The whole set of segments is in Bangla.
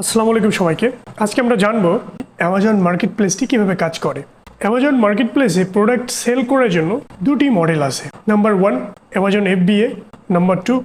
আসসালামু আলাইকুম সবাইকে। আজকে আমরা জানবো অ্যামাজন মার্কেট প্লেসটি কীভাবে কাজ করে। অ্যামাজন মার্কেট প্লেসে প্রোডাক্ট সেল করার জন্য দুটি মডেল আছে। Number 1 Amazon FBA, number 2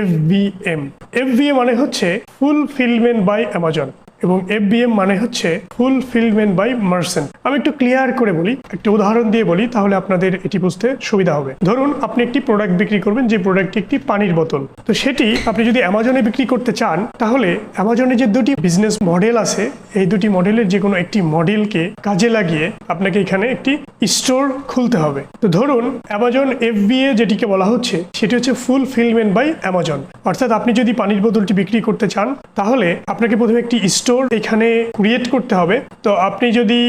FBM। FBA মানে হচ্ছে ফুলফিলমেন্ট বাই অ্যামাজন এবং FBM মানে হচ্ছে ফুলফিলমেন্ট বাই মার্চেন্ট। আমি একটু ক্লিয়ার করে বলি, একটা উদাহরণ দিয়ে বলি, তাহলে আপনাদের এটি বুঝতে সুবিধা হবে। ধরুন আপনি একটি প্রোডাক্ট বিক্রি করবেন, যে প্রোডাক্টটি একটি পানির বোতল। তো সেটি আপনি যদি অ্যামাজনে বিক্রি করতে চান, তাহলে অ্যামাজনে যে দুটি বিজনেস মডেল আছে, এই দুটি মডেলের যে কোনো একটি মডেলকে কাজে লাগিয়ে আপনাকে এখানে একটি স্টোর খুলতে হবে। তো ধরুন অ্যামাজন FBA যেটিকে বলা হচ্ছে, সেটি হচ্ছে ফুলফিলমেন্ট বাই অ্যামাজন। অর্থাৎ আপনি যদি পানির বোতলটি বিক্রি করতে চান, তাহলে আপনাকে প্রথমে একটি স্টোর এখানে ক্রিয়েট করতে হবে। তো আপনি যদি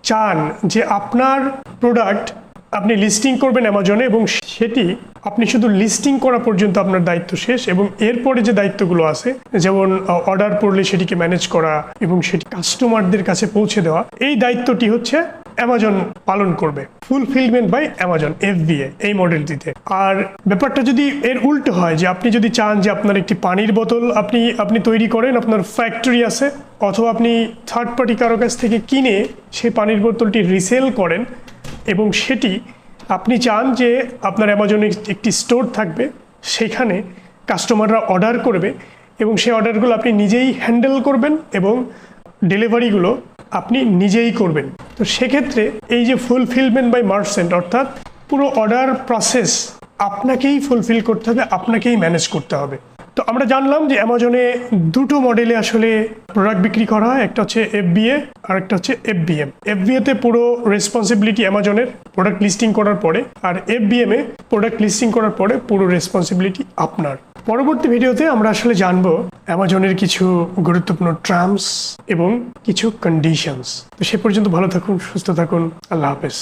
চান যে আপনার প্রোডাক্ট আপনি লিস্টিং করবেন অ্যামাজনে এবং সেটি আপনি শুধু লিস্টিং করা পর্যন্ত আপনার দায়িত্ব শেষ, এবং এরপরে যে দায়িত্বগুলো আছে, যেমন অর্ডার পড়লে সেটিকে ম্যানেজ করা এবং সেটি কাস্টমারদের কাছে পৌঁছে দেওয়া, এই দায়িত্বটি হচ্ছে অ্যামাজন পালন করবে। ফুলফিলমেন্ট বাই অ্যামাজন FBA এই মডেলটিতে। আর ব্যাপারটা যদি এর উল্টো হয়, যে আপনি যদি চান যে আপনার একটি পানির বোতল আপনি তৈরি করেন, আপনার ফ্যাক্টরি আছে, অথবা আপনি থার্ড পার্টি কারো কাছ থেকে কিনে সেই পানির বোতলটি রিসেল করেন এবং সেটি আপনি চান যে আপনার অ্যামাজনে একটি স্টোর থাকবে, সেখানে কাস্টমাররা অর্ডার করবে এবং সেই অর্ডারগুলো আপনি নিজেই হ্যান্ডেল করবেন এবং ডেলিভারিগুলো আপনি নিজেই করবেন। তো সেক্ষেত্রে এই যে ফুলফিলমেন্ট বাই মার্চেন্ট, অর্থাৎ পুরো অর্ডার প্রসেস আপনাকেই ফুলফিল করতে হবে, আপনাকেই ম্যানেজ করতে হবে। তো আমরা জানলাম যে অ্যামাজনে দুটো মডেলে আসলে প্রোডাক্ট বিক্রি করা হয়, একটা হচ্ছে FBA আর একটা হচ্ছে FBM। FBA-তে পুরো রেসপন্সিবিলিটি অ্যামাজনের প্রোডাক্ট লিস্টিং করার পরে, আর FBM-এ প্রোডাক্ট লিস্টিং করার পরে পুরো রেসপন্সিবিলিটি আপনার। পরবর্তী ভিডিওতে আমরা আসলে জানবো অ্যামাজনের কিছু গুরুত্বপূর্ণ টার্মস এবং কিছু কন্ডিশনস। তো সে পর্যন্ত ভালো থাকুন, সুস্থ থাকুন, আল্লাহ হাফেজ।